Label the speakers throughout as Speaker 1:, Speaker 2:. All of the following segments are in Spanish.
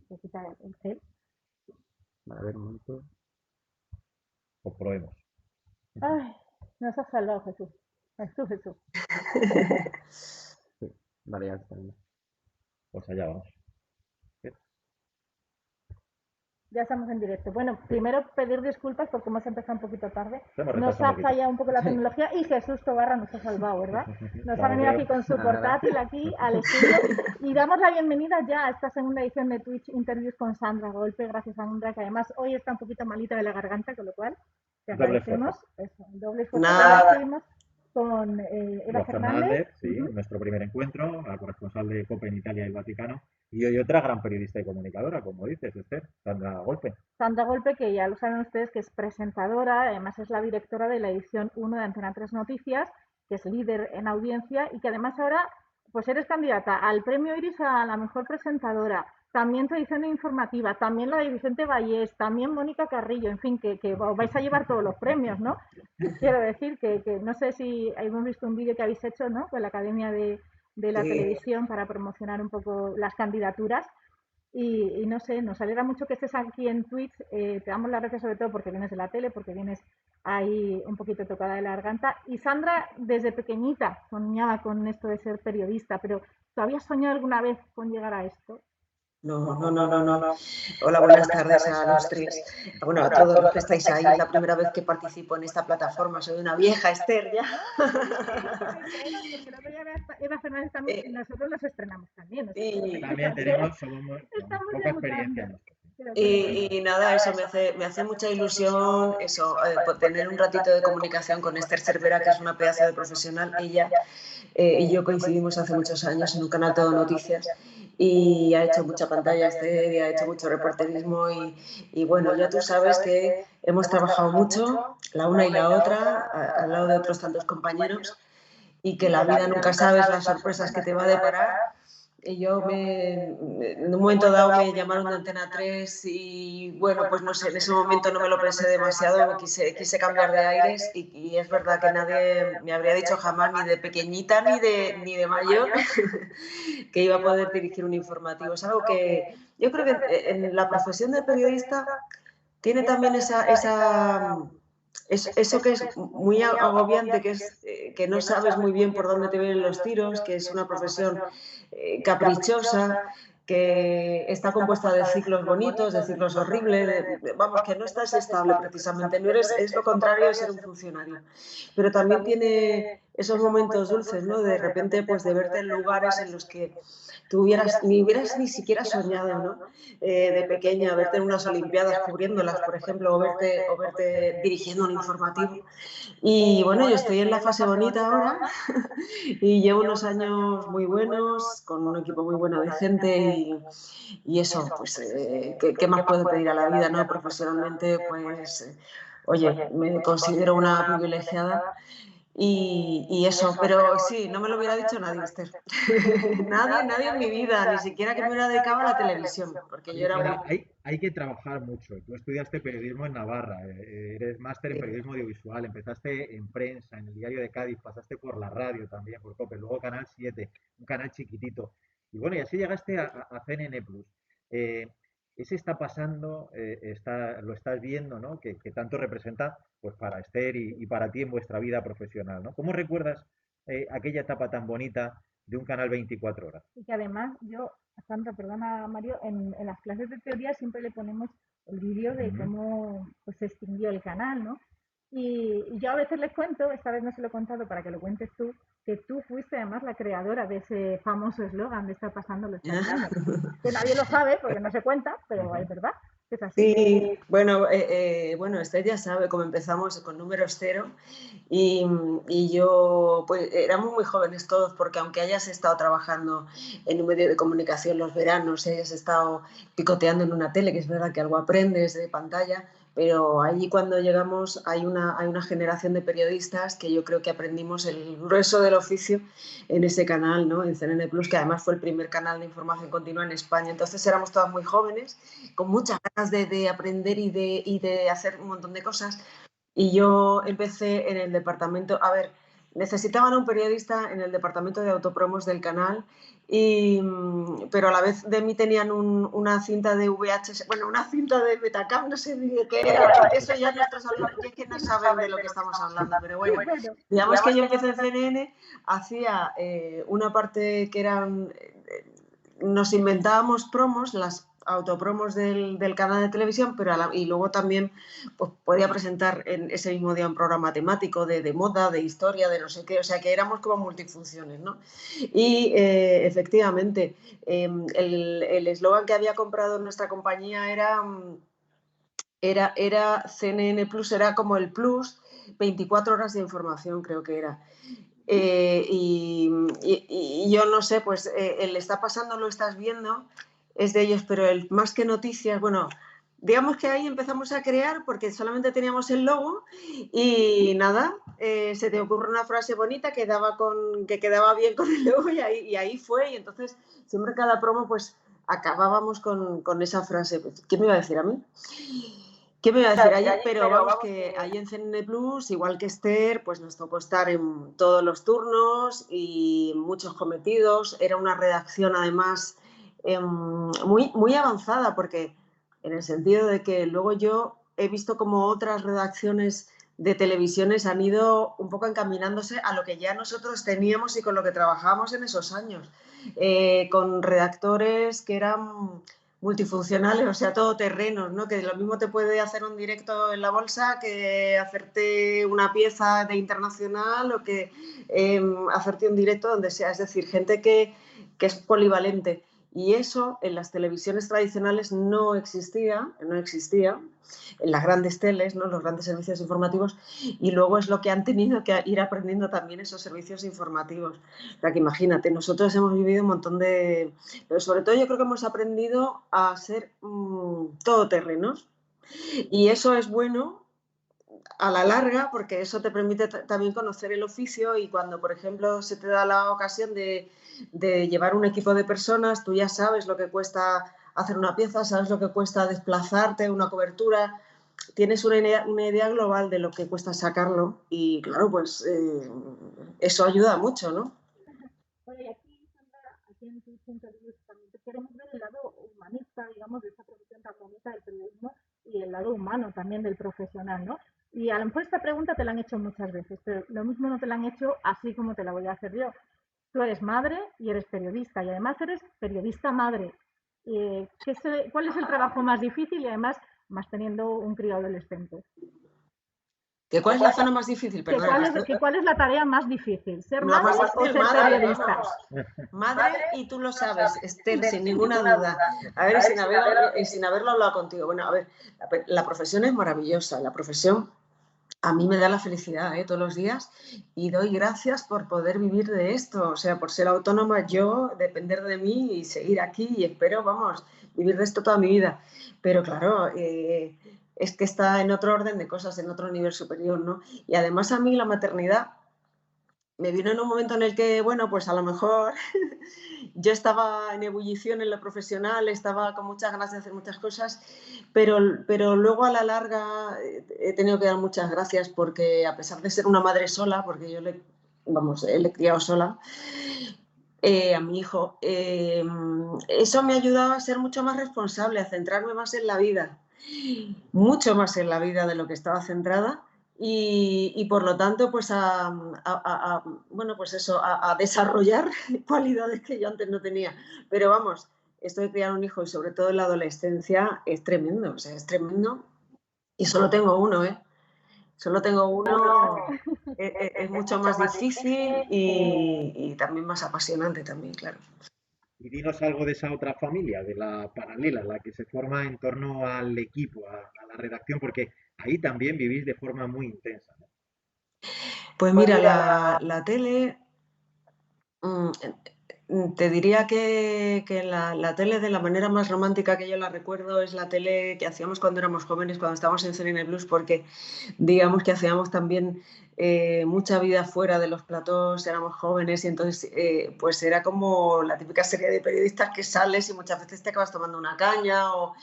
Speaker 1: Se quita el gel.
Speaker 2: A ver, un momento. Pues probemos.
Speaker 1: Ay, nos has salvado, Jesús. Jesús, Jesús.
Speaker 2: Sí, vale, ya está. Pues allá vamos.
Speaker 1: Ya estamos en directo. Bueno, primero pedir disculpas porque hemos empezado un poquito tarde.
Speaker 2: Hemos
Speaker 1: Nos
Speaker 2: retrasado
Speaker 1: ha
Speaker 2: un poquito.
Speaker 1: fallado un poco la
Speaker 2: Sí.
Speaker 1: tecnología y Jesús Tobarra nos ha salvado, ¿verdad? Nos ha
Speaker 2: Vamos,
Speaker 1: venido aquí
Speaker 2: veo.
Speaker 1: con su
Speaker 2: Nada.
Speaker 1: portátil aquí al estudio y damos la bienvenida ya a esta segunda edición de Twitch Interviews con Sandra Golpe. Gracias, Sandra, que además hoy está un poquito malita de la garganta, con lo cual te
Speaker 2: Doble
Speaker 1: agradecemos.
Speaker 2: esfuerzo.
Speaker 1: Eso, doble esfuerzo.
Speaker 3: Nada.
Speaker 1: También estuvimos con Eva
Speaker 2: Eva Fernández, sí,
Speaker 1: Fernández.
Speaker 2: nuestro primer encuentro, la corresponsal de COPE en Italia y el Vaticano, y hoy otra gran periodista y comunicadora, como dices, Esther, Sandra Golpe.
Speaker 1: Sandra Golpe, que ya lo saben ustedes, que es presentadora, además es la directora de la edición 1 de Antena 3 Noticias, que es líder en audiencia y que además ahora pues eres candidata al premio Iris a la mejor presentadora, también tu edición informativa, también la de Vicente Vallés, también Mónica Carrillo, en fin, que vais a llevar todos los premios, ¿no? Quiero decir que no sé si hemos visto un vídeo que habéis hecho, ¿no? Con la Academia de la
Speaker 3: Sí.
Speaker 1: Televisión para promocionar un poco las candidaturas. Y no sé, nos alegra mucho que estés aquí en Twitch. Te damos las gracias sobre todo porque vienes de la tele, porque vienes ahí un poquito tocada de la garganta. Y Sandra, desde pequeñita, soñaba con esto de ser periodista, pero ¿tú habías soñado alguna vez con llegar a esto?
Speaker 3: No. Hola, buenas tardes a los tres. Bueno, a todos los que estáis ahí. Es la primera vez que participo en esta plataforma. Soy una vieja, Esther, ya.
Speaker 1: Eva Fernández también, nosotros nos estrenamos también.
Speaker 2: También tenemos poca experiencia.
Speaker 3: Y nada, eso me hace mucha ilusión eso, tener un ratito de comunicación con Esther Cervera, que es una pedazo de profesional. Ella y yo coincidimos hace muchos años en un canal Todo Noticias y ha hecho mucha pantalla Esther y ha hecho mucho reporterismo y bueno, ya tú sabes que hemos trabajado mucho, la una y la otra, al lado de otros tantos compañeros y que la vida nunca sabes las sorpresas que te va a deparar. Y yo en un momento dado me llamaron de Antena 3 y bueno, pues no sé, en ese momento no me lo pensé demasiado, me quise cambiar de aires y es verdad que nadie me habría dicho jamás, ni de pequeñita ni de mayor, que iba a poder dirigir un informativo. Es algo que yo creo que en la profesión de periodista tiene también eso que es muy agobiante, que es que no sabes muy bien por dónde te vienen los tiros, que es una profesión caprichosa, que está compuesta de ciclos bonitos, de ciclos horribles, vamos, que no estás estable precisamente, no eres, es lo contrario de ser un funcionario. Pero también tiene esos momentos dulces, ¿no? De repente, pues de verte en lugares en los que tú hubieras ni siquiera soñado, ¿no? De pequeña, verte en unas olimpiadas cubriéndolas, por ejemplo, o verte dirigiendo un informativo. Y bueno, yo estoy en la fase bonita ahora y llevo unos años muy buenos, con un equipo muy bueno de gente y eso, pues, ¿qué más puedo pedir a la vida, no? Profesionalmente, pues, oye, me considero una privilegiada y eso, pero sí, no me lo hubiera dicho nadie, Esther. Nadie en mi vida, ni siquiera que me hubiera dedicado a la televisión, porque yo
Speaker 2: Oye,
Speaker 3: era
Speaker 2: bueno,
Speaker 3: muy...
Speaker 2: hay que trabajar mucho. Tú estudiaste periodismo en Navarra, eres máster en
Speaker 3: Sí.
Speaker 2: periodismo audiovisual, empezaste en prensa, en el Diario de Cádiz, pasaste por la radio también, por COPE, luego Canal 7, un canal chiquitito. Y bueno, y así llegaste a CNN Plus. Eh, ese está pasando, lo estás viendo, ¿no? Que tanto representa pues para Esther y para ti en vuestra vida profesional, ¿no? ¿Cómo recuerdas aquella etapa tan bonita de un canal 24 horas?
Speaker 1: Y que además yo, Sandra, perdona Mario, en las clases de teoría siempre le ponemos el vídeo de
Speaker 2: Ujú.
Speaker 1: cómo pues, se extinguió el canal, ¿no? Y yo a veces les cuento, esta vez no se lo he contado para que lo cuentes tú, que tú fuiste además la creadora de ese famoso eslogan de estar pasando lo está mirando. Que nadie lo sabe porque no se cuenta, pero es verdad, es así.
Speaker 3: Sí, bueno, Esther ya sabe cómo empezamos con números cero y yo, pues éramos muy jóvenes todos, porque aunque hayas estado trabajando en un medio de comunicación los veranos, hayas estado picoteando en una tele, que es verdad que algo aprendes de pantalla, pero allí cuando llegamos hay una generación de periodistas que yo creo que aprendimos el grueso del oficio en ese canal, ¿no? En CNN Plus, que además fue el primer canal de información continua en España. Entonces éramos todas muy jóvenes, con muchas ganas de aprender y de hacer un montón de cosas. Y yo empecé en el departamento, a ver, necesitaban un periodista en el departamento de autopromos del canal, pero a la vez de mí tenían una cinta de VHS, bueno, una cinta de Betacam, no sé ni de qué era, porque eso ya nuestros alumnos que no saben de lo que estamos hablando, pero bueno, digamos que yo empecé en CNN, hacía una parte que eran, nos inventábamos promos, las autopromos del canal de televisión, y luego también pues, podía presentar en ese mismo día un programa temático de moda, de historia, de no sé qué, o sea que éramos como multifunciones, ¿no? Y efectivamente, el eslogan que había comprado nuestra compañía era CNN Plus, era como el Plus, 24 horas de información creo que era. Y yo no sé, pues el está pasando, lo estás viendo, es de ellos, pero el más que noticias, bueno, digamos que ahí empezamos a crear porque solamente teníamos el logo y nada, se te ocurre una frase bonita que quedaba bien con el logo y ahí fue, y entonces siempre cada promo pues acabábamos con esa frase. ¿Qué me iba a decir a mí? ¿Qué me iba a decir ayer? Pero vamos, que ahí en CNN Plus, igual que Esther, pues nos tocó estar en todos los turnos y muchos cometidos. Era una redacción además muy, muy avanzada, porque en el sentido de que luego yo he visto como otras redacciones de televisiones han ido un poco encaminándose a lo que ya nosotros teníamos y con lo que trabajábamos en esos años, con redactores que eran multifuncionales, o sea, todoterrenos, ¿no? Que lo mismo te puede hacer un directo en la bolsa que hacerte una pieza de internacional o que hacerte un directo donde sea. Es decir, gente que es polivalente. Y eso en las televisiones tradicionales no existía en las grandes teles, ¿no? Los grandes servicios informativos, y luego es lo que han tenido que ir aprendiendo también esos servicios informativos. O sea, que imagínate, nosotros hemos vivido un montón pero sobre todo yo creo que hemos aprendido a ser todoterrenos, y eso es bueno a la larga porque eso te permite también conocer el oficio, y cuando, por ejemplo, se te da la ocasión de llevar un equipo de personas, tú ya sabes lo que cuesta hacer una pieza, sabes lo que cuesta desplazarte, una cobertura, tienes una idea global de lo que cuesta sacarlo, y claro, pues eso ayuda mucho, ¿no?
Speaker 1: Bueno, y aquí, Sandra, aquí en tu punto de vista también te queremos ver el lado humanista, digamos, de esta profesión tan bonita del periodismo y el lado humano también del profesional, ¿no? Y a lo mejor esta pregunta te la han hecho muchas veces, pero lo mismo no te la han hecho así como te la voy a hacer yo. Tú eres madre y eres periodista, y además eres periodista madre. ¿Cuál es el trabajo más difícil y además más teniendo un crío adolescente?
Speaker 3: ¿Cuál es la zona más difícil?
Speaker 1: ¿Cuál es la tarea más difícil? ¿Ser
Speaker 3: la
Speaker 1: madre o ser periodista?
Speaker 3: Madre, y tú lo sabes, Esther, sin ninguna duda. A ver, sin haberlo hablado contigo. Bueno, a ver, la profesión es maravillosa. La profesión a mí me da la felicidad, todos los días, y doy gracias por poder vivir de esto, o sea, por ser autónoma yo, depender de mí y seguir aquí, y espero, vamos, vivir de esto toda mi vida. Pero claro, es que está en otro orden de cosas, en otro nivel superior, ¿no? Y además a mí la maternidad me vino en un momento en el que, bueno, pues a lo mejor yo estaba en ebullición en lo profesional, estaba con muchas ganas de hacer muchas cosas, pero luego a la larga he tenido que dar muchas gracias, porque a pesar de ser una madre sola, porque yo le he criado sola a mi hijo, eso me ha ayudado a ser mucho más responsable, a centrarme más en la vida, mucho más en la vida de lo que estaba centrada. Y por lo tanto, pues bueno, pues eso, a desarrollar cualidades que yo antes no tenía. Pero vamos, esto de criar un hijo, y sobre todo en la adolescencia, es tremendo, o sea, es tremendo. Y solo tengo uno, Solo tengo uno, es mucho más difícil y también más apasionante también, claro.
Speaker 2: Y dinos algo de esa otra familia, de la paralela, la que se forma en torno al equipo, a la redacción, porque ahí también vivís de forma muy intensa, ¿no?
Speaker 3: Pues mira, la tele, te diría que la tele, de la manera más romántica que yo la recuerdo, es la tele que hacíamos cuando éramos jóvenes, cuando estábamos en CNN Plus, porque digamos que hacíamos también mucha vida fuera de los platós, éramos jóvenes y entonces pues era como la típica serie de periodistas que sales y muchas veces te acabas tomando una caña o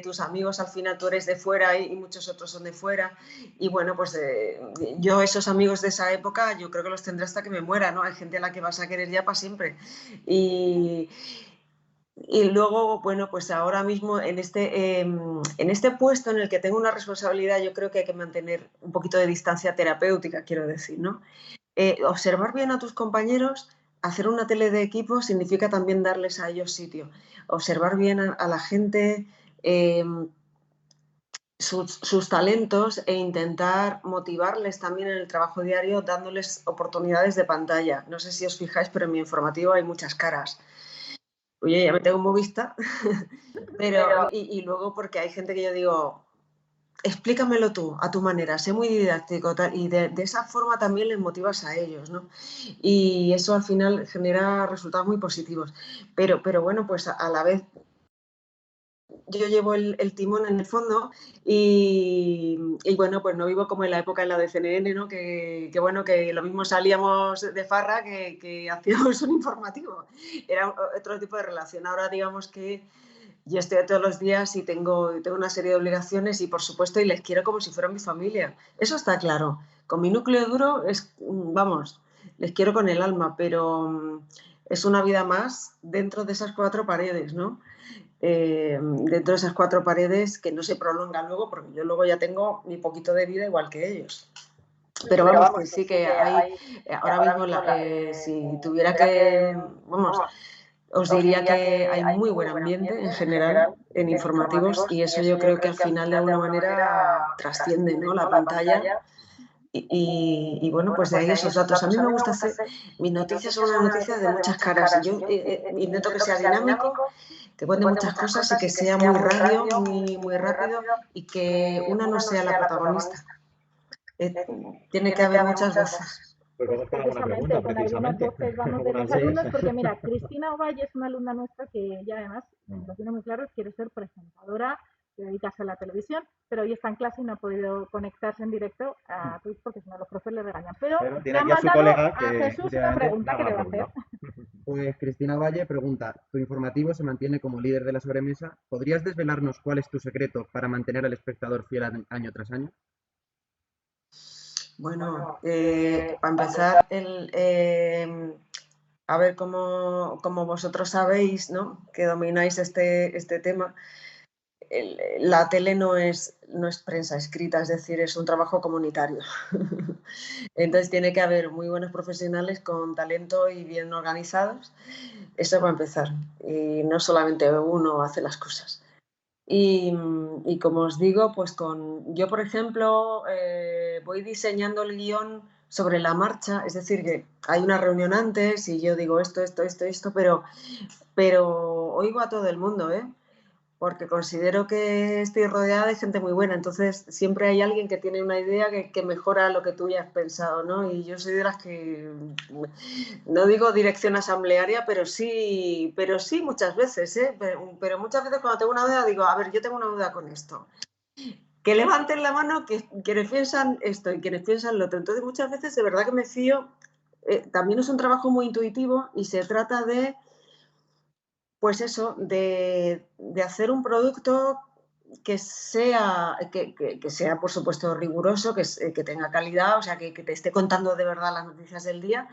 Speaker 3: tus amigos al final tú eres de fuera y muchos otros son de fuera y bueno, pues yo esos amigos de esa época yo creo que los tendré hasta que me muera, ¿no? Hay gente a la que vas a querer ya para siempre y luego, bueno, pues ahora mismo en este puesto en el que tengo una responsabilidad, yo creo que hay que mantener un poquito de distancia terapéutica, quiero decir, ¿no? Observar bien a tus compañeros, hacer una tele de equipo significa también darles a ellos sitio. Observar bien a la gente, sus talentos e intentar motivarles también en el trabajo diario dándoles oportunidades de pantalla. No sé si os fijáis, pero en mi informativo hay muchas caras. Oye, ya me tengo muy vista, pero y luego porque hay gente que yo digo, explícamelo tú, a tu manera, sé muy didáctico tal, y de esa forma también les motivas a ellos, ¿no? Y eso al final genera resultados muy positivos. Pero bueno, pues a la vez yo llevo el timón en el fondo y bueno, pues no vivo como en la época en la de CNN, ¿no? Que bueno, que lo mismo salíamos de farra que hacíamos un informativo. Era otro tipo de relación. Ahora digamos que yo estoy todos los días y tengo una serie de obligaciones y por supuesto y les quiero como si fueran mi familia. Eso está claro. Con mi núcleo duro vamos, les quiero con el alma, pero es una vida más dentro de esas 4 paredes, ¿no? Dentro de esas 4 paredes que no se prolongan luego, porque yo luego ya tengo mi poquito de vida igual que ellos. Pero vamos, que sí que hay, ahora mismo, si tuviera que, vamos, os diría que hay muy buen ambiente en general en informativos y eso yo creo que al final de alguna manera trasciende, ¿no? La pantalla. Y bueno, pues de ahí esos datos. A mí me gusta hacer, mis noticias son unas noticias de muchas caras. Yo intento que sea dinámico, que cuente muchas cosas y que sea muy radio, muy rápido y que una no sea la protagonista. Tiene que haber muchas voces.
Speaker 2: Pues vamos con alguna pregunta,
Speaker 1: con algunas
Speaker 2: precisamente.
Speaker 1: voces vamos de los alumnos, porque mira, Cristina Ovalle es una alumna nuestra que ella además lo tiene muy claro, quiere ser presentadora, dedicarse a la televisión, pero hoy está en clase y no ha podido conectarse en directo a Twitch porque si no los profes le regañan. Pero
Speaker 2: tiene
Speaker 1: le ha
Speaker 2: aquí a su
Speaker 1: mandado
Speaker 2: colega
Speaker 1: a
Speaker 2: que
Speaker 1: Jesús una pregunta que le va a hacer.
Speaker 4: Pues Cristina Valle pregunta, tu informativo se mantiene como líder de la sobremesa. ¿Podrías desvelarnos cuál es tu secreto para mantener al espectador fiel año tras año?
Speaker 3: Bueno, para empezar, a ver como vosotros sabéis, ¿no? Que domináis este tema, la tele no es prensa escrita, es decir, es un trabajo comunitario. Entonces tiene que haber muy buenos profesionales con talento y bien organizados. Eso va a empezar. Y no solamente uno hace las cosas. Y como os digo, pues yo, por ejemplo, voy diseñando el guión sobre la marcha, es decir, que hay una reunión antes y yo digo esto, pero oigo a todo el mundo, porque considero que estoy rodeada de gente muy buena, entonces siempre hay alguien que tiene una idea que mejora lo que tú ya has pensado, ¿no? Y yo soy de las que, no digo dirección asamblearia, pero sí muchas veces, pero muchas veces cuando tengo una duda digo, a ver, yo tengo una duda con esto. Que levanten la mano quienes piensan esto y quienes piensan lo otro. Entonces muchas veces de verdad que me fío, también es un trabajo muy intuitivo y se trata de pues eso, de hacer un producto que sea, por supuesto, riguroso, que tenga calidad, o sea, que te esté contando de verdad las noticias del día,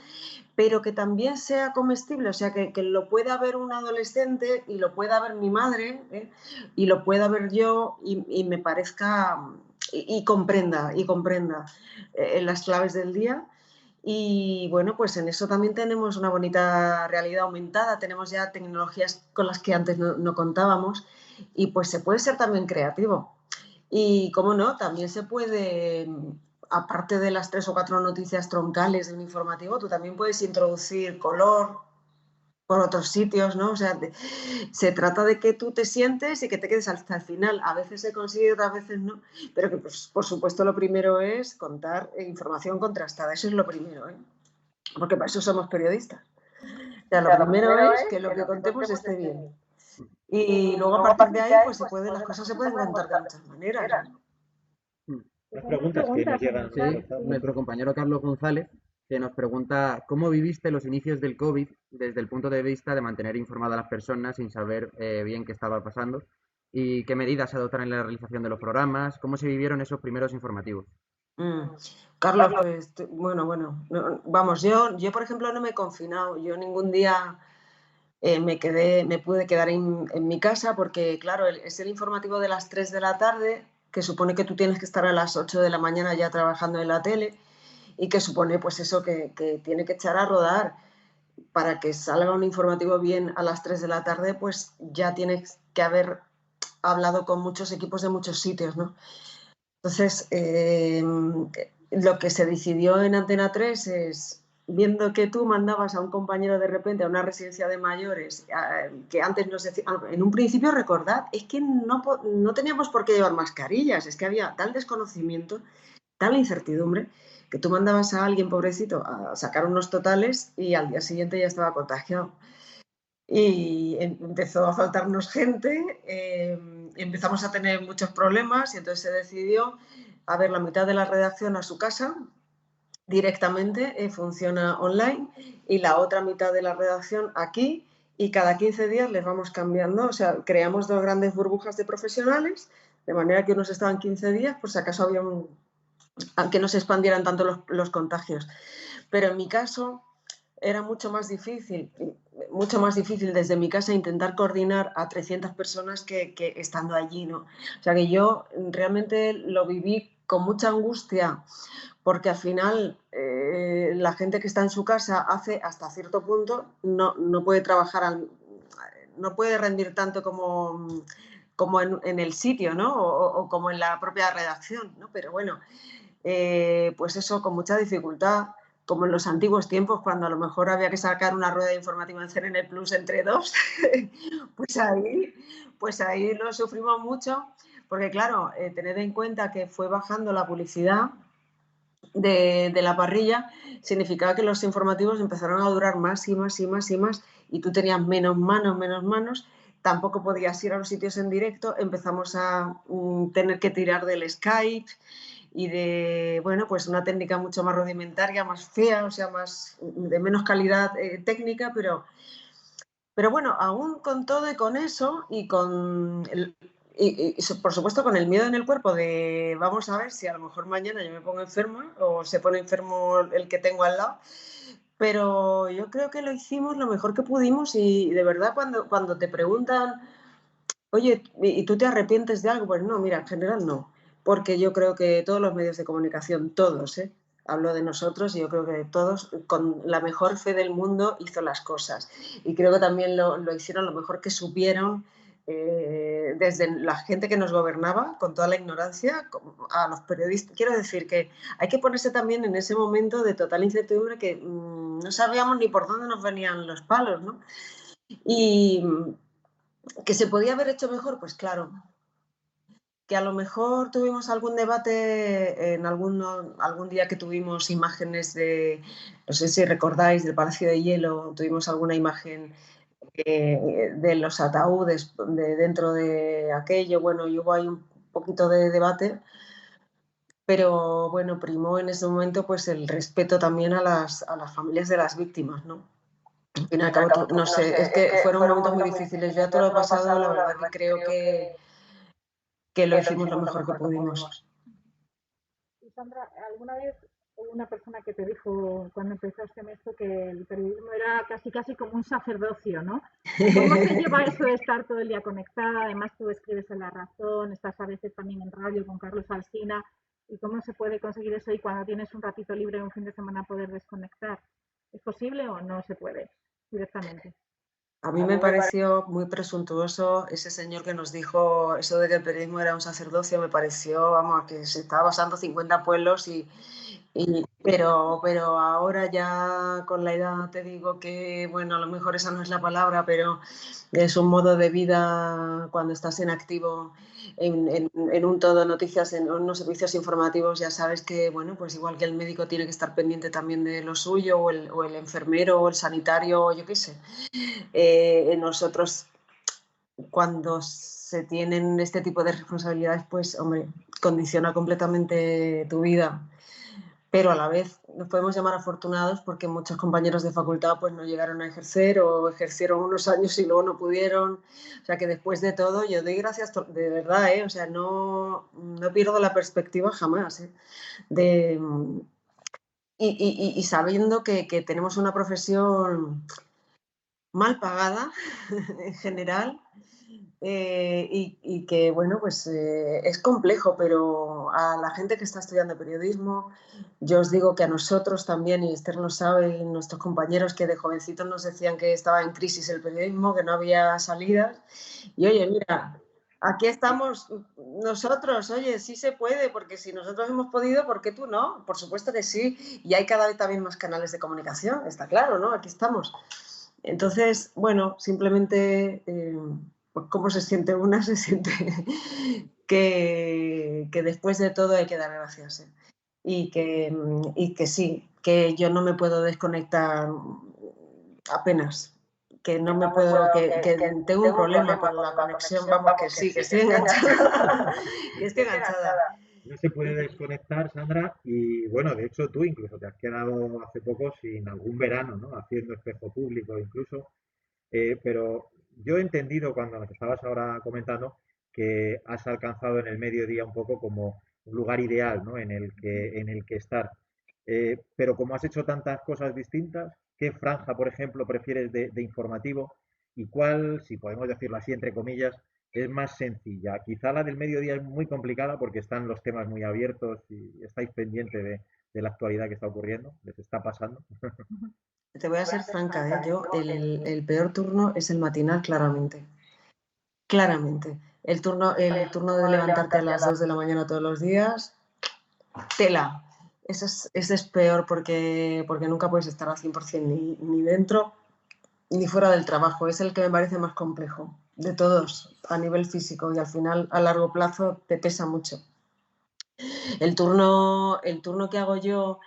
Speaker 3: pero que también sea comestible, o sea, que lo pueda ver un adolescente y lo pueda ver mi madre, y lo pueda ver yo y me parezca, y comprenda las claves del día. Y bueno, pues en eso también tenemos una bonita realidad aumentada, tenemos ya tecnologías con las que antes no contábamos y pues se puede ser también creativo. Y cómo no, también se puede, aparte de las 3 o 4 noticias troncales de un informativo, tú también puedes introducir color por otros sitios, ¿no? O sea, se trata de que tú te sientes y que te quedes hasta el final. A veces se consigue, otras veces no. Pero que, pues, por supuesto, lo primero es contar información contrastada. Eso es lo primero, porque para eso somos periodistas. O sea, lo primero es que lo que contemos esté bien. Y luego, a partir de ahí, pues las cosas se pueden contar de muchas maneras, ¿no?
Speaker 2: Las
Speaker 1: Pues hay más
Speaker 2: preguntas que nos
Speaker 1: preguntas en
Speaker 2: llegan
Speaker 1: el
Speaker 4: Sí,
Speaker 1: chat.
Speaker 2: reforzadas.
Speaker 4: nuestro compañero Carlos González, que nos pregunta cómo viviste los inicios del COVID desde el punto de vista de mantener informadas a las personas sin saber bien qué estaba pasando y qué medidas se adoptaron en la realización de los programas, cómo se vivieron esos primeros informativos.
Speaker 3: Carlos, pues bueno, vamos, yo por ejemplo no me he confinado, yo ningún día me pude quedar en mi casa porque claro, es el informativo de las 3 de la tarde, que supone que tú tienes que estar a las 8 de la mañana ya trabajando en la tele y que supone pues eso que tiene que echar a rodar. Para que salga un informativo bien a las 3 de la tarde, pues ya tienes que haber hablado con muchos equipos de muchos sitios, ¿no? Entonces, lo que se decidió en Antena 3 es, viendo que tú mandabas a un compañero de repente a una residencia de mayores, que antes nos decía, en un principio recordad, es que no teníamos por qué llevar mascarillas, es que había tal desconocimiento, tal incertidumbre, que tú mandabas a alguien pobrecito a sacar unos totales y al día siguiente ya estaba contagiado. Y empezó a faltarnos gente, empezamos a tener muchos problemas y entonces se decidió a ver la mitad de la redacción a su casa directamente, funciona online, y la otra mitad de la redacción aquí, y cada 15 días les vamos cambiando, o sea, creamos 2 grandes burbujas de profesionales, de manera que unos estaban 15 días, por si acaso había que no se expandieran tanto los contagios. Pero en mi caso era mucho más difícil desde mi casa intentar coordinar a 300 personas que estando allí, ¿no? O sea que yo realmente lo viví con mucha angustia porque al final la gente que está en su casa hace hasta cierto punto, no puede trabajar, no puede rendir tanto como en el sitio, ¿no? O como en la propia redacción, ¿no? Pero bueno, pues eso, con mucha dificultad, como en los antiguos tiempos, cuando a lo mejor había que sacar una rueda informativa en CNN Plus entre dos, pues ahí lo sufrimos mucho, porque claro, tened en cuenta que fue bajando la publicidad de la parrilla, significaba que los informativos empezaron a durar más y más y más y más, y tú tenías menos manos, tampoco podías ir a los sitios en directo, empezamos a tener que tirar del Skype y de, bueno, pues una técnica mucho más rudimentaria, más fea, o sea, de menos calidad técnica, pero bueno, aún con todo y con eso y por supuesto con el miedo en el cuerpo de vamos a ver si a lo mejor mañana yo me pongo enferma o se pone enfermo el que tengo al lado, pero yo creo que lo hicimos lo mejor que pudimos y de verdad cuando te preguntan, oye, ¿y tú te arrepientes de algo? Pues no, mira, en general no, porque yo creo que todos los medios de comunicación, todos, hablo de nosotros y yo creo que todos, con la mejor fe del mundo, hizo las cosas. Y creo que también lo hicieron lo mejor que supieron, desde la gente que nos gobernaba, con toda la ignorancia, a los periodistas. Quiero decir que hay que ponerse también en ese momento de total incertidumbre que no sabíamos ni por dónde nos venían los palos, ¿no? Y que se podía haber hecho mejor, pues claro, que a lo mejor tuvimos algún debate en algún día que tuvimos imágenes no sé si recordáis, del Palacio de Hielo, tuvimos alguna imagen de los ataúdes dentro de aquello, bueno, y hubo ahí un poquito de debate, pero bueno, primó en ese momento pues el respeto también a las familias de las víctimas, ¿no? Al fin y al cabo, no sé, es que fueron momentos muy difíciles. Yo a todo lo pasado, la verdad que creo que lo hicimos lo mejor que pudimos.
Speaker 1: Y Sandra, ¿alguna vez hubo una persona que te dijo cuando empezaste en esto que el periodismo era casi casi como un sacerdocio, ¿no? ¿Cómo se lleva eso de estar todo el día conectada? Además tú escribes en La Razón, estás a veces también en radio con Carlos Alsina. ¿Y cómo se puede conseguir eso y cuando tienes un ratito libre un fin de semana poder desconectar? ¿Es posible o no se puede directamente?
Speaker 3: A mí me pareció muy presuntuoso ese señor que nos dijo eso de que el periodismo era un sacerdocio, me pareció, vamos, que se estaba basando 50 pueblos pero ahora ya con la edad te digo que, bueno, a lo mejor esa no es la palabra, pero es un modo de vida cuando estás en activo en un todo noticias, en unos servicios informativos, ya sabes que, bueno, pues igual que el médico tiene que estar pendiente también de lo suyo, o el enfermero, o el sanitario, o yo qué sé. Nosotros, cuando se tienen este tipo de responsabilidades, pues, hombre, condiciona completamente tu vida. Pero a la vez nos podemos llamar afortunados porque muchos compañeros de facultad pues no llegaron a ejercer o ejercieron unos años y luego no pudieron. O sea que después de todo yo doy gracias de verdad, o sea, no pierdo la perspectiva jamás, y sabiendo que tenemos una profesión mal pagada en general. Y que, bueno, pues es complejo, pero a la gente que está estudiando periodismo, yo os digo que a nosotros también, y Esther lo sabe, y nuestros compañeros que de jovencitos nos decían que estaba en crisis el periodismo, que no había salidas. Y oye, mira, aquí estamos nosotros, oye, sí se puede, porque si nosotros hemos podido, ¿por qué tú no? Por supuesto que sí, y hay cada vez también más canales de comunicación, está claro, ¿no? Aquí estamos. Entonces, bueno, simplemente, pues cómo se siente una, se siente que después de todo hay que dar gracias. Y que sí, que yo no me puedo desconectar apenas, que no me puedo, que tengo un problema con la conexión, vamos, que sí, que estoy enganchada, que estoy enganchada.
Speaker 2: No se puede desconectar, Sandra, y bueno, de hecho tú incluso te has quedado hace poco sin algún verano, ¿no? Haciendo espejo público incluso. Pero yo he entendido cuando nos estabas ahora comentando que has alcanzado en el mediodía un poco como un lugar ideal, ¿no? En el que estar. Pero como has hecho tantas cosas distintas, ¿qué franja, por ejemplo, prefieres de informativo? ¿Y cuál, si podemos decirlo así, entre comillas, es más sencilla? Quizá la del mediodía es muy complicada porque están los temas muy abiertos y estáis pendientes de la actualidad que está ocurriendo, les está pasando.
Speaker 3: Te voy a ser franca, yo el peor turno es el matinal, claramente. Claramente. El turno de levantarte a las 2 de la mañana todos los días, tela. Ese es peor porque nunca puedes estar al 100% ni dentro ni fuera del trabajo. Es el que me parece más complejo de todos a nivel físico y al final a largo plazo te pesa mucho. El turno que hago yo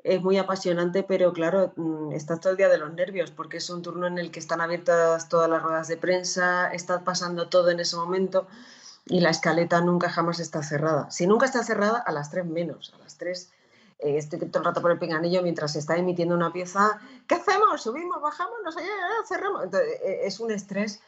Speaker 3: es muy apasionante, pero claro, estás todo el día de los nervios porque es un turno en el que están abiertas todas las ruedas de prensa, está pasando todo en ese momento y la escaleta nunca jamás está cerrada. Si nunca está cerrada, a las 3 menos, a las 3 estoy todo el rato por el pinganillo mientras se está emitiendo una pieza. ¿Qué hacemos? ¿Subimos? ¿Bajamos? No sé, cerramos. Entonces, es un estrés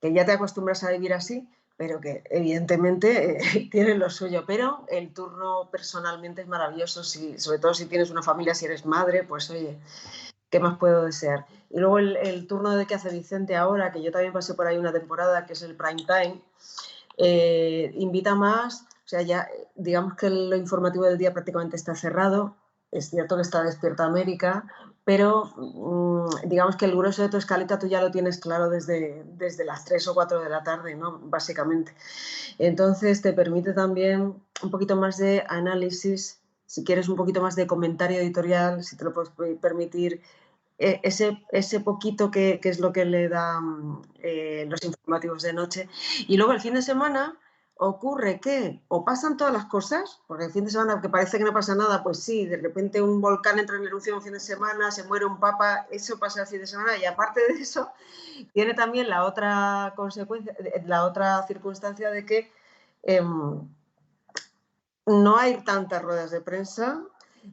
Speaker 3: que ya te acostumbras a vivir así, pero que evidentemente tiene lo suyo. Pero el turno personalmente es maravilloso, sobre todo si tienes una familia, si eres madre, pues oye, ¿qué más puedo desear? Y luego el turno de que hace Vicente ahora, que yo también pasé por ahí una temporada, que es el prime time, invita más, o sea, ya digamos que lo informativo del día prácticamente está cerrado, es cierto que está Despierta América, pero digamos que el grueso de tu escaleta tú ya lo tienes claro desde las 3 o 4 de la tarde, ¿no? Básicamente. Entonces te permite también un poquito más de análisis, si quieres un poquito más de comentario editorial, si te lo puedes permitir, ese poquito que es lo que le dan los informativos de noche. Y luego el fin de semana ocurre que o pasan todas las cosas, porque el fin de semana que parece que no pasa nada, pues sí, de repente un volcán entra en erupción el fin de semana, se muere un papa, eso pasa el fin de semana, y aparte de eso tiene también la otra consecuencia, la otra circunstancia de que no hay tantas ruedas de prensa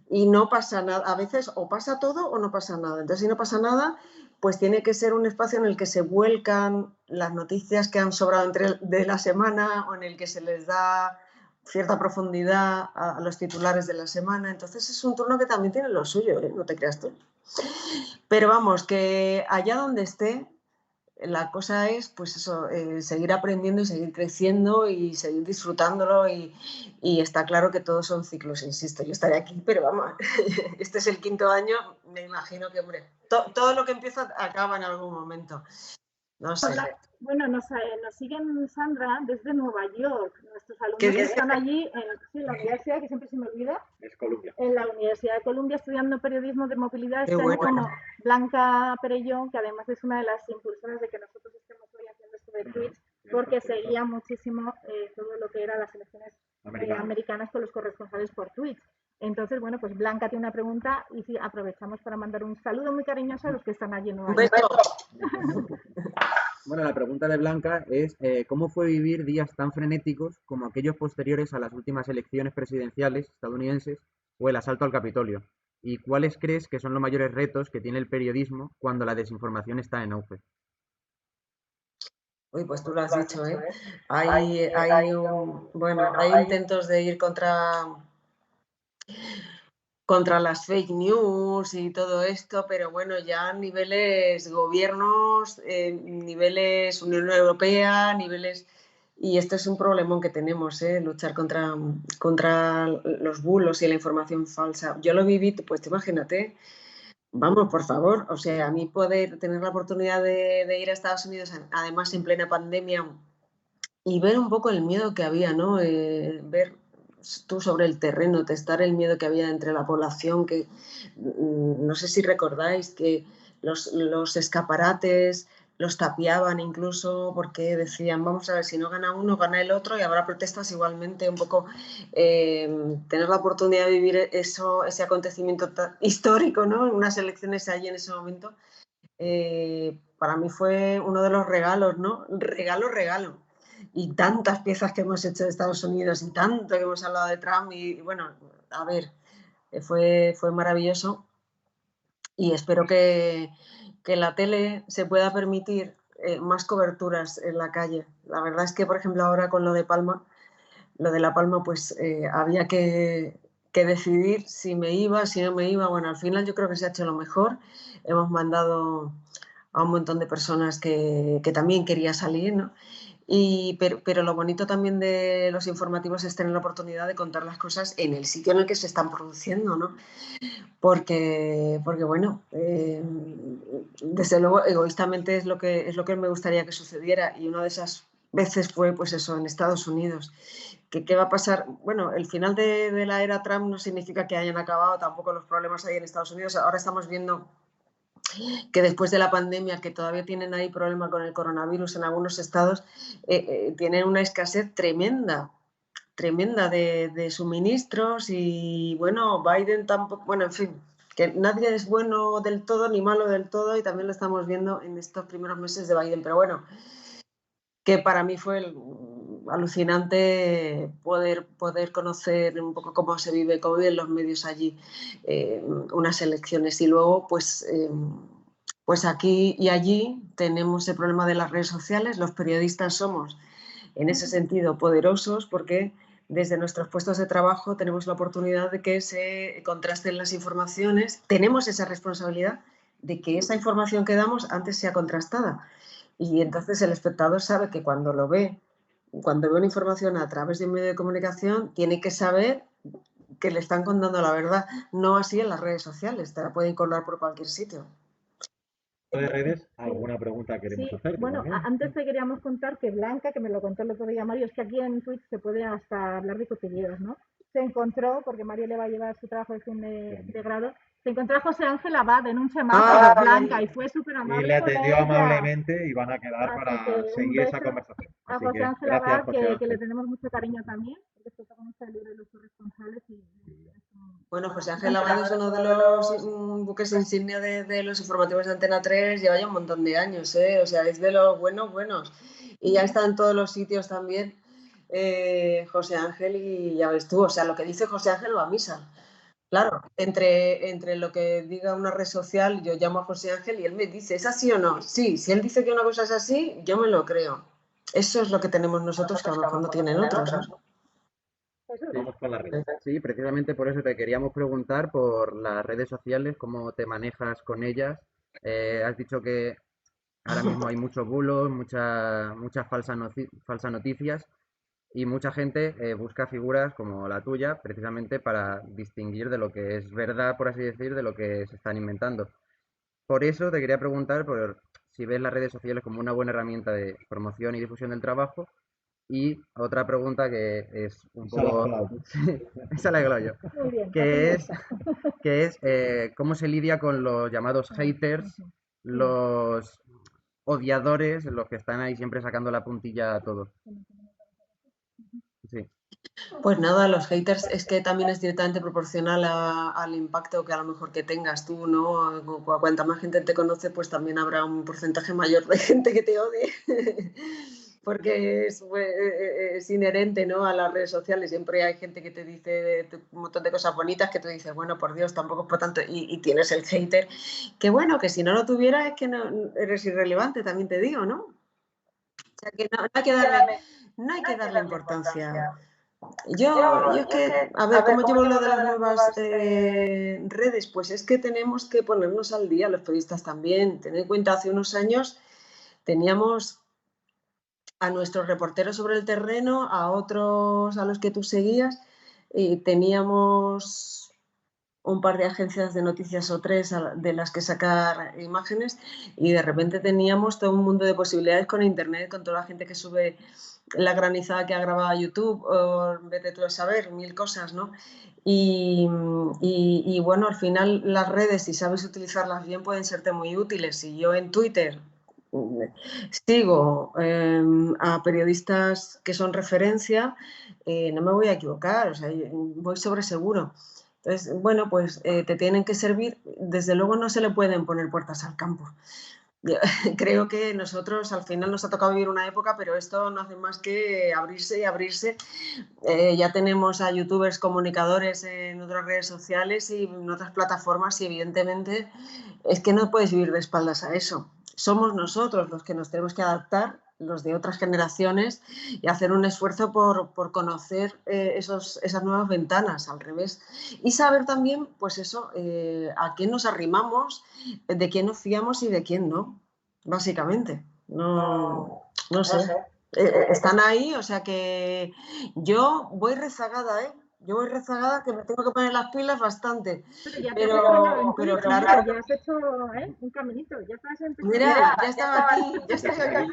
Speaker 3: y no pasa nada. A veces o pasa todo o no pasa nada. Entonces, si no pasa nada, pues tiene que ser un espacio en el que se vuelcan las noticias que han sobrado de la semana o en el que se les da cierta profundidad a los titulares de la semana. Entonces, es un turno que también tiene lo suyo, no te creas tú. Pero vamos, que allá donde esté, la cosa es, pues eso, seguir aprendiendo y seguir creciendo y seguir disfrutándolo y está claro que todos son ciclos, insisto, yo estaré aquí, pero vamos, este es el 5.º año, me imagino que, hombre, todo lo que empieza acaba en algún momento, no sé.
Speaker 1: Bueno, nos siguen, Sandra, desde Nueva York. Nuestros alumnos están allí en la universidad, que siempre se me olvida.
Speaker 2: Es Columbia.
Speaker 1: En la Universidad de Columbia, estudiando periodismo de movilidad.
Speaker 3: Qué bueno.
Speaker 1: Como Blanca Perellón, que además es una de las impulsoras de que nosotros estemos hoy haciendo esto de Twitch, porque seguía muchísimo todo lo que eran las elecciones americanas con los corresponsales por Twitch. Entonces, bueno, pues Blanca tiene una pregunta y sí, aprovechamos para mandar un saludo muy cariñoso a los que están allí en Nueva York.
Speaker 4: Bueno, la pregunta de Blanca es ¿cómo fue vivir días tan frenéticos como aquellos posteriores a las últimas elecciones presidenciales estadounidenses o el asalto al Capitolio? ¿Y cuáles crees que son los mayores retos que tiene el periodismo cuando la desinformación está en auge?
Speaker 3: Uy, pues tú lo has dicho, ¿eh? Bueno, hay intentos de ir contra las fake news y todo esto, pero bueno, ya niveles gobiernos, niveles Unión Europea, niveles... Y esto es un problemón que tenemos, luchar contra los bulos y la información falsa. Yo lo viví, pues imagínate, vamos, por favor, o sea, a mí poder tener la oportunidad de ir a Estados Unidos, además en plena pandemia, y ver un poco el miedo que había, ¿no? Ver tú sobre el terreno, testar el miedo que había entre la población, que no sé si recordáis que los escaparates los tapiaban incluso porque decían, vamos a ver, si no gana uno, gana el otro y habrá protestas igualmente, un poco tener la oportunidad de vivir ese acontecimiento histórico, ¿no? Unas elecciones allí en ese momento, para mí fue uno de los regalos, ¿no? Regalo. Y tantas piezas que hemos hecho de Estados Unidos y tanto que hemos hablado de Trump y bueno, a ver, fue maravilloso y espero que la tele se pueda permitir más coberturas en la calle. La verdad es que, por ejemplo, ahora con lo de La Palma, pues había que decidir si me iba, si no me iba. Bueno, al final yo creo que se ha hecho lo mejor. Hemos mandado a un montón de personas que también quería salir, ¿no? Pero lo bonito también de los informativos es tener la oportunidad de contar las cosas en el sitio en el que se están produciendo, ¿no? Porque bueno, desde luego egoístamente es lo que me gustaría que sucediera y una de esas veces fue pues eso, en Estados Unidos. ¿Qué va a pasar? Bueno, el final de la era Trump no significa que hayan acabado tampoco los problemas ahí en Estados Unidos. Ahora estamos viendo que después de la pandemia, que todavía tienen ahí problema con el coronavirus en algunos estados, tienen una escasez tremenda de suministros y bueno, Biden tampoco, bueno, en fin, que nadie es bueno del todo ni malo del todo y también lo estamos viendo en estos primeros meses de Biden, pero bueno, que para mí fue alucinante poder conocer un poco cómo se vive, cómo viven los medios allí, unas elecciones y luego pues aquí y allí tenemos el problema de las redes sociales, los periodistas somos en ese sentido poderosos porque desde nuestros puestos de trabajo tenemos la oportunidad de que se contrasten las informaciones, tenemos esa responsabilidad de que esa información que damos antes sea contrastada. Y entonces el espectador sabe que cuando ve una información a través de un medio de comunicación, tiene que saber que le están contando la verdad, no así en las redes sociales, te la pueden colar por cualquier sitio.
Speaker 2: De redes,
Speaker 1: Sí,
Speaker 2: ¿alguna pregunta queremos
Speaker 1: sí.
Speaker 2: hacerte
Speaker 1: Bueno,
Speaker 2: también?
Speaker 1: antes te queríamos contar que Blanca, que me lo contó el otro día Mario, es que aquí en Twitch se puede hasta hablar de cotilleos, ¿no? Se encontró, porque Mario le va a llevar su trabajo de fin de grado, se encontró a José Ángel Abad en un semáforo, Blanca, y fue súper
Speaker 2: Y le
Speaker 1: amable con
Speaker 2: atendió
Speaker 1: ella.
Speaker 2: amablemente y van a quedar
Speaker 1: Así que
Speaker 2: para
Speaker 1: un
Speaker 2: seguir esa
Speaker 1: beso
Speaker 2: conversación.
Speaker 1: a
Speaker 2: Así
Speaker 1: José
Speaker 2: que
Speaker 1: Ángel
Speaker 2: gracias,
Speaker 1: Abad,
Speaker 2: José
Speaker 1: que le
Speaker 2: Ángel.
Speaker 1: tenemos mucho cariño también, porque está con el libro de los responsables y
Speaker 3: Bueno, José Ángel
Speaker 1: Ángel
Speaker 3: Abad es
Speaker 1: Abad es
Speaker 3: uno de
Speaker 1: uno de
Speaker 3: los
Speaker 1: los
Speaker 3: buques insignia de los informativos de Antena 3, lleva ya un montón de años, o sea, es de los buenos. Y ya está en todos los sitios también José Ángel y ya ves tú, o sea, lo que dice José Ángel va a misa. Claro, entre lo que diga una red social, yo llamo a José Ángel y él me dice, ¿es así o no? Sí, si él dice que una cosa es así, yo me lo creo. Eso es lo que tenemos nosotros que a lo mejor no tienen otros, ¿no?
Speaker 1: Jesús.
Speaker 2: Vamos con la red.
Speaker 4: Sí, precisamente por eso te queríamos preguntar por las redes sociales, cómo te manejas con ellas. Has dicho que ahora mismo hay muchos bulos, muchas falsas noticias y mucha gente busca figuras como la tuya precisamente para distinguir de lo que es verdad, por así decir, de lo que se están inventando. Por eso te quería preguntar por si ves las redes sociales como una buena herramienta de promoción y difusión del trabajo. Y otra pregunta que es un
Speaker 2: Esa la has
Speaker 4: poco...
Speaker 2: colado tú.
Speaker 4: Esa la he colado yo.
Speaker 1: Muy bien, así
Speaker 4: Que
Speaker 1: me
Speaker 4: es,
Speaker 1: gusta.
Speaker 4: cómo se lidia con los llamados haters, los odiadores, los que están ahí siempre sacando la puntilla a todo. Sí.
Speaker 3: Pues nada, los haters es que también es directamente proporcional al impacto que a lo mejor que tengas tú, ¿no? Cuanta más gente te conoce, pues también habrá un porcentaje mayor de gente que te odie. Porque es inherente, ¿no?, a las redes sociales. Siempre hay gente que te dice un montón de cosas bonitas que tú dices, bueno, por Dios, tampoco es por tanto. Y tienes el hater, que bueno, que si no lo tuvieras es que no eres irrelevante, también te digo, ¿no? O sea que no hay que darle importancia. Yo es que, a ver, ¿cómo llevo lo de las nuevas redes? Pues es que tenemos que ponernos al día, los periodistas también. Ten en cuenta, hace unos años teníamos a nuestros reporteros sobre el terreno, a otros a los que tú seguías, y teníamos un par de agencias de noticias o tres de las que sacar imágenes, y de repente teníamos todo un mundo de posibilidades con internet, con toda la gente que sube la granizada que ha grabado a YouTube, o vete tú a saber, mil cosas, ¿no? Y bueno, al final las redes, si sabes utilizarlas bien, pueden serte muy útiles. Si yo en Twitter sigo a periodistas que son referencia, no me voy a equivocar, o sea, voy sobre seguro. Entonces, bueno, pues te tienen que servir. Desde luego no se le pueden poner puertas al campo. Yo creo que nosotros al final nos ha tocado vivir una época, pero esto no hace más que abrirse y abrirse. Ya tenemos a youtubers comunicadores en otras redes sociales y en otras plataformas, y evidentemente es que no puedes vivir de espaldas a eso. Somos nosotros los que nos tenemos que adaptar, los de otras generaciones, y hacer un esfuerzo por conocer esas nuevas ventanas, al revés. Y saber también, pues eso, a quién nos arrimamos, de quién nos fiamos y de quién no, básicamente. No sé. Están ahí, o sea que yo voy rezagada, ¿eh? Yo voy rezagada, que me tengo que poner las pilas bastante.
Speaker 1: Pero ya te has desarrollado en
Speaker 3: Pero
Speaker 1: Twitter,
Speaker 3: claro,
Speaker 1: ya has hecho un caminito, ya estás empezando.
Speaker 3: mira, ya estaba aquí, ya estoy aquí.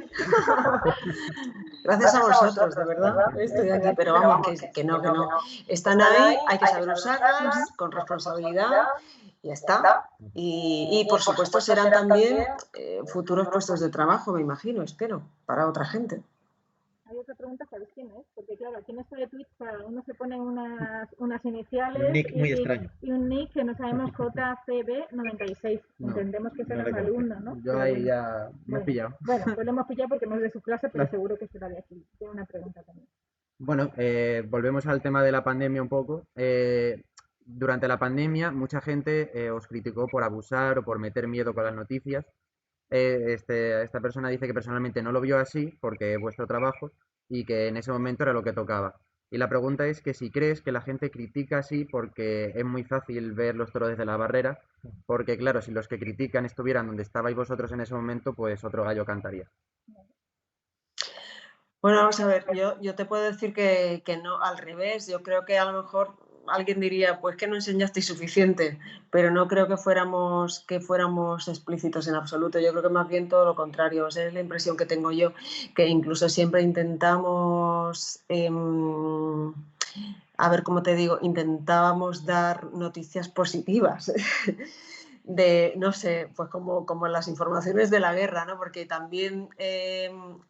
Speaker 3: Gracias a vosotros, de verdad, estoy aquí, pero vamos, que no. Están ahí, hay que saber usarlas con responsabilidad y ya está. Y por supuesto serán también futuros puestos de trabajo, me imagino, espero, para otra gente.
Speaker 1: Hay otra pregunta, ¿sabes quién es? Porque claro, aquí en esto de Twitch uno se pone unas iniciales
Speaker 2: Un nick muy extraño.
Speaker 1: y un nick que no sabemos, JCB96.
Speaker 4: No,
Speaker 1: Entendemos que será
Speaker 2: no le
Speaker 1: un
Speaker 2: conozco.
Speaker 1: alumno, ¿no?
Speaker 4: Yo ahí ya me he pillado.
Speaker 1: Bueno, pues lo hemos pillado porque no es de su clase, pero seguro que será de aquí. Tiene una pregunta también.
Speaker 4: Bueno, volvemos al tema de la pandemia un poco. Durante la pandemia, mucha gente os criticó por abusar o por meter miedo con las noticias. Esta persona dice que personalmente no lo vio así porque es vuestro trabajo y que en ese momento era lo que tocaba. Y la pregunta es que si crees que la gente critica así porque es muy fácil ver los toros desde la barrera, porque claro, si los que critican estuvieran donde estabais vosotros en ese momento, pues otro gallo cantaría.
Speaker 3: Bueno, vamos a ver, yo te puedo decir que no, al revés. Yo creo que a lo mejor alguien diría, pues que no enseñasteis suficiente, pero no creo que fuéramos explícitos en absoluto. Yo creo que más bien todo lo contrario. O sea, es la impresión que tengo yo, que incluso siempre intentamos, a ver cómo te digo, intentábamos dar noticias positivas. No sé, pues como las informaciones de la guerra, ¿no? Porque también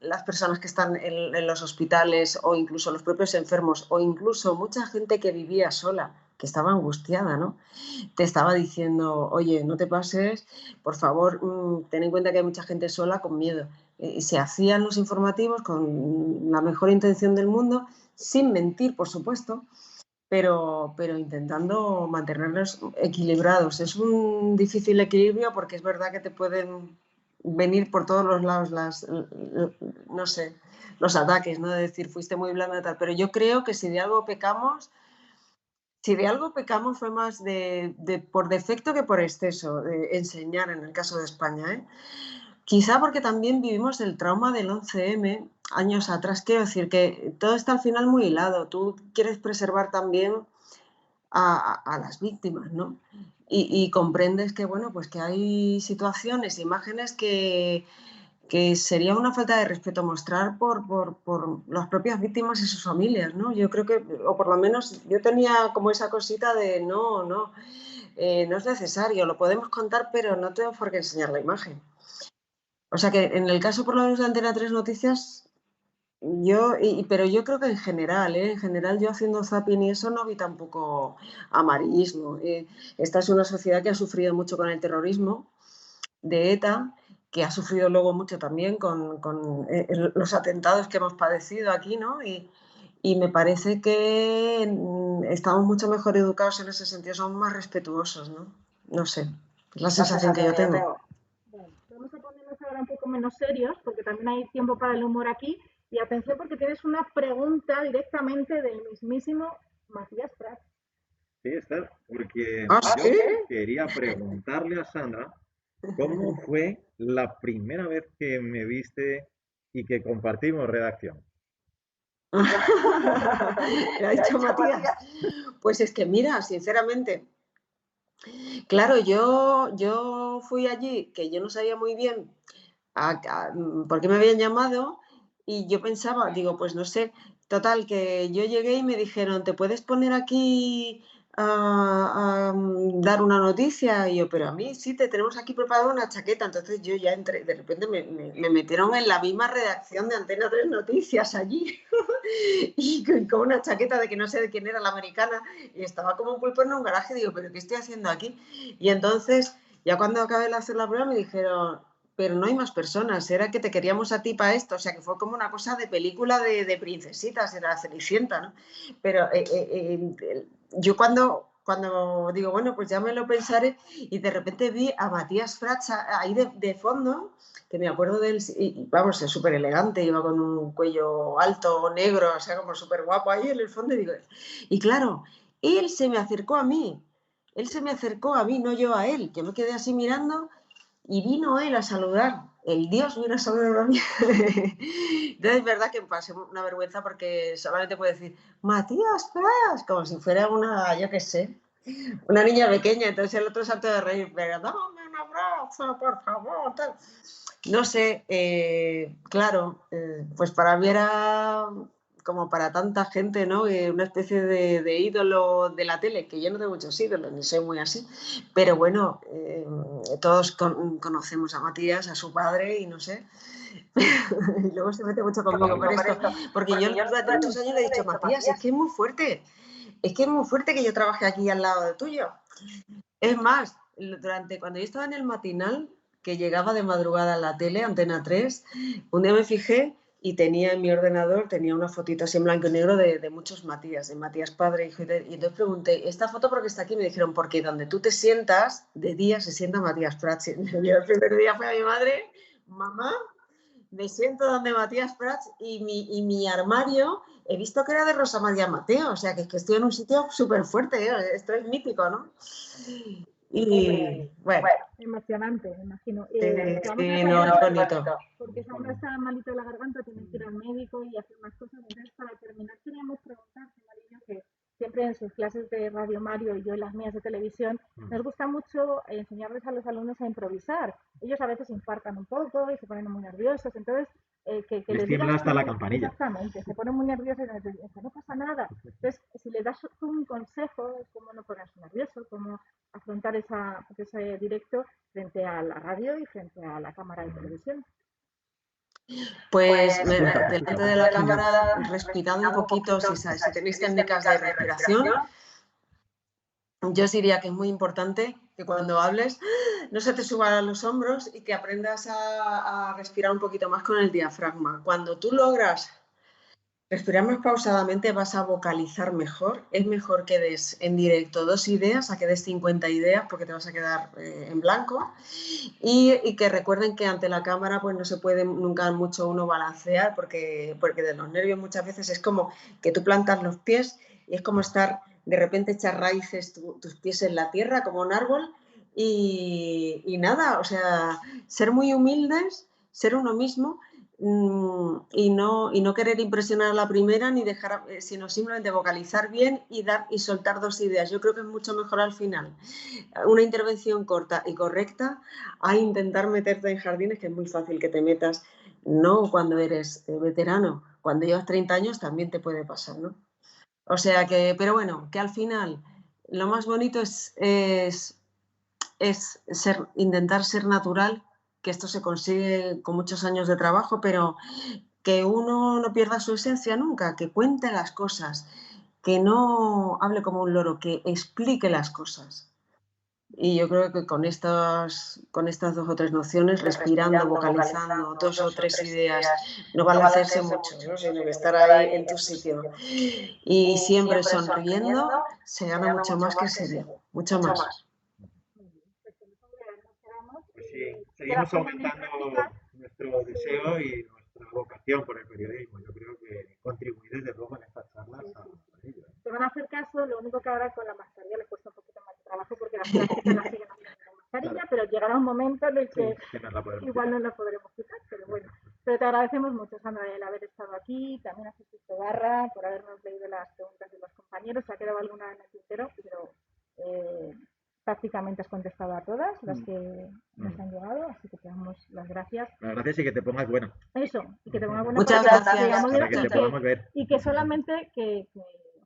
Speaker 3: las personas que están en los hospitales, o incluso los propios enfermos, o incluso mucha gente que vivía sola, que estaba angustiada, ¿no? Te estaba diciendo, oye, no te pases, por favor, ten en cuenta que hay mucha gente sola con miedo. Y se hacían los informativos con la mejor intención del mundo, sin mentir, por supuesto, pero intentando mantenerlos equilibrados. Es un difícil equilibrio porque es verdad que te pueden venir por todos los lados no sé, los ataques, ¿no? De decir, fuiste muy blanda y tal. Pero yo creo que si de algo pecamos fue más por defecto que por exceso, de enseñar en el caso de España, ¿eh? Quizá porque también vivimos el trauma del 11M años atrás. Quiero decir que todo está al final muy hilado. Tú quieres preservar también a las víctimas, ¿no? Y comprendes que, bueno, pues que hay situaciones, imágenes que sería una falta de respeto mostrar por las propias víctimas y sus familias, ¿no? Yo creo que, o por lo menos yo tenía como esa cosita de no es necesario, lo podemos contar, pero no tengo por qué enseñar la imagen. O sea que en el caso por lo menos de Antena 3 Noticias, Pero yo creo que en general, ¿eh? En general yo haciendo zapping y eso no vi tampoco amarillismo. Esta es una sociedad que ha sufrido mucho con el terrorismo de ETA, que ha sufrido luego mucho también con los atentados que hemos padecido aquí, ¿no? Y me parece que estamos mucho mejor educados en ese sentido, somos más respetuosos, ¿no? No sé, es la sensación que yo tengo.
Speaker 1: Bueno, vamos a ponernos ahora un poco menos serios, porque también hay tiempo para el humor aquí. Y atención, porque tienes una pregunta directamente del mismísimo Matías Prats.
Speaker 2: Sí, Esther, porque
Speaker 3: ¿Ah,
Speaker 2: yo
Speaker 3: sí?
Speaker 2: quería preguntarle a Sandra cómo fue la primera vez que me viste y que compartimos redacción.
Speaker 3: Le ha dicho Matías. Pues es que mira, sinceramente, claro, yo fui allí, que yo no sabía muy bien por qué me habían llamado y yo pensaba, digo, pues no sé, total, que yo llegué y me dijeron, ¿te puedes poner aquí a dar una noticia? Y yo, pero a mí sí, te tenemos aquí preparada una chaqueta. Entonces yo ya entré, de repente me metieron en la misma redacción de Antena 3 Noticias allí y con una chaqueta de que no sé de quién era la americana y estaba como un pulpo en un garaje. Digo, ¿pero qué estoy haciendo aquí? Y entonces, ya cuando acabé de hacer la prueba, me dijeron, pero no hay más personas, era que te queríamos a ti para esto, o sea que fue como una cosa de película de princesitas, era la Cenicienta, ¿no? Pero yo cuando digo, bueno, pues ya me lo pensaré, y de repente vi a Matías Prats ahí de fondo, que me acuerdo de él, y vamos, es súper elegante, iba con un cuello alto, negro, o sea, como súper guapo ahí en el fondo, y claro, él se me acercó a mí, no yo a él, yo me quedé así mirando, y vino él a saludar, el Dios vino a saludar a mí. Entonces es verdad que me pasé una vergüenza porque solamente puedo decir, Matías Prats, como si fuera una, yo qué sé, una niña pequeña. Entonces el otro salto de reír, pero dame un abrazo, por favor, tal. No sé, claro, pues para mí era como para tanta gente, ¿no? Una especie de ídolo de la tele, que yo no tengo muchos ídolos, ni soy muy así, pero bueno, todos conocemos a Matías, a su padre, y no sé. Y luego se mete mucho conmigo por esto, porque yo durante muchos años le he dicho, Matías, es que es muy fuerte que yo trabaje aquí al lado de tuyo. Es más, cuando yo estaba en el matinal, que llegaba de madrugada a la tele, Antena 3, un día me fijé y tenía en mi ordenador, tenía una fotito así en blanco y negro de muchos Matías, de Matías padre, hijo, y entonces pregunté, ¿esta foto por qué está aquí? Me dijeron, porque donde tú te sientas, de día se sienta Matías Prats. Yo el primer día fue a mi madre, mamá, me siento donde Matías Prats, y mi armario he visto que era de Rosa María Mateo, o sea que estoy en un sitio súper fuerte, esto es mítico, ¿no? Y bueno,
Speaker 1: Emocionante, me imagino. Vamos a
Speaker 3: sí, no, es
Speaker 1: cambiar,
Speaker 3: bonito.
Speaker 1: porque Sandra está malita de la garganta, tiene que ir al médico y hacer más cosas. Entonces, para terminar, queríamos preguntarte, Marillo, que siempre en sus clases de Radio Mario y yo en las mías de televisión, nos gusta mucho enseñarles a los alumnos a improvisar. Ellos a veces infartan un poco y se ponen muy nerviosos. Entonces, que
Speaker 2: Les
Speaker 1: les digas
Speaker 2: tiembla hasta la
Speaker 1: tú,
Speaker 2: campanilla.
Speaker 1: exactamente, se ponen muy nerviosos y dicen, no pasa nada. Entonces, si le das tú un consejo, es cómo no ponerse nervioso, cómo afrontar ese directo frente a la radio y frente a la cámara de televisión.
Speaker 3: Pues delante de la cámara, respirad un poquito, si tenéis técnicas de respiración. Yo os diría que es muy importante que cuando hables no se te suban a los hombros y que aprendas a respirar un poquito más con el diafragma. Cuando tú logras respirar más pausadamente, vas a vocalizar mejor. Es mejor que des en directo 2 ideas a que des 50 ideas, porque te vas a quedar en blanco. Y que recuerden que ante la cámara pues no se puede nunca mucho uno balancear, porque de los nervios muchas veces es como que tú plantas los pies y es como estar, de repente echar raíces tus pies en la tierra como un árbol, y nada, o sea, ser muy humildes, ser uno mismo, y no querer impresionar a la primera ni dejar, sino simplemente vocalizar bien y soltar 2 ideas. Yo creo que es mucho mejor al final una intervención corta y correcta a intentar meterte en jardines, que es muy fácil que te metas, no cuando eres veterano, cuando llevas 30 años también te puede pasar, ¿no? O sea que, pero bueno, que al final lo más bonito es intentar ser natural, que esto se consigue con muchos años de trabajo, pero que uno no pierda su esencia nunca, que cuente las cosas, que no hable como un loro, que explique las cosas. Y yo creo que con estas 2 o 3 nociones, respirando, vocalizando 2 o 3 ideas, no vale hacerse mucho, ¿no? Sino que estar ahí en tu sitio. Y siempre sonriendo se gana mucho más que serio, mucho más.
Speaker 2: Pues sí, seguimos aumentando nuestro deseo y nuestra vocación por el periodismo. Yo creo que contribuir desde luego en estas charlas a ello.
Speaker 1: Te van a hacer caso, lo único que ahora con la mascarilla les cuesta un poquito más de trabajo porque las prácticas las siguen haciendo con mascarilla,
Speaker 2: Claro.
Speaker 1: pero llegará un momento en el que
Speaker 2: Sí, nos la podemos
Speaker 1: igual
Speaker 2: quitar.
Speaker 1: no la podremos quitar, pero bueno. Pero te agradecemos mucho, Sandra, el haber estado aquí, también a Francisco Barra por habernos leído las preguntas de los compañeros. Se ha quedado alguna en el tintero, pero prácticamente has contestado a todas las que nos han llegado, así que te damos las gracias.
Speaker 2: Las gracias y que te pongas buena.
Speaker 1: Eso, y que te pongas buena
Speaker 3: Muchas
Speaker 1: para que
Speaker 3: gracias.
Speaker 1: sigamos
Speaker 2: Para
Speaker 1: viendo
Speaker 2: que te podamos ver.
Speaker 1: y que solamente que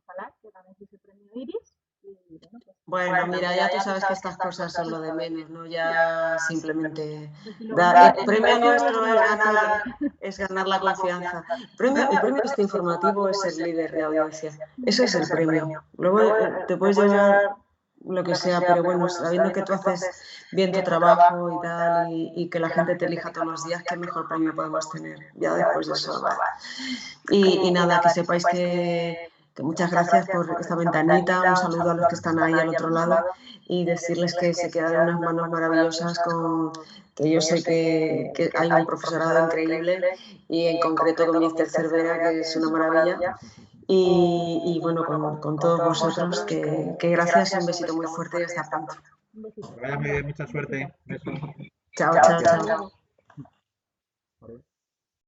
Speaker 1: ojalá que ganéis ese premio Iris. Y, bueno, pues,
Speaker 3: Bueno, mira, ya tú sabes que estas cosas son lo de menos, ¿no? Ya simplemente el premio nuestro es ganar la confianza. El premio este informativo es ser líder de audiencia. Eso es el premio. Luego te puedes llevar lo que sea, pero bueno, sabiendo que tú haces bien tu trabajo y tal, y que la gente te elija todos los días, ¿qué mejor premio podemos tener? Ya después de eso, va. Y nada, que sepáis que muchas gracias por esta ventanita, un saludo a los que están ahí al otro lado y decirles que se quedan en unas manos maravillosas que yo sé que hay un profesorado increíble y en concreto con Mr. Cervera, que es una maravilla. Y bueno, con todos vosotros, que gracias, un besito muy fuerte y hasta pronto.
Speaker 1: un besito.
Speaker 2: Que vaya muy bien, mucha suerte. Besos.
Speaker 3: Chao, chao, chao.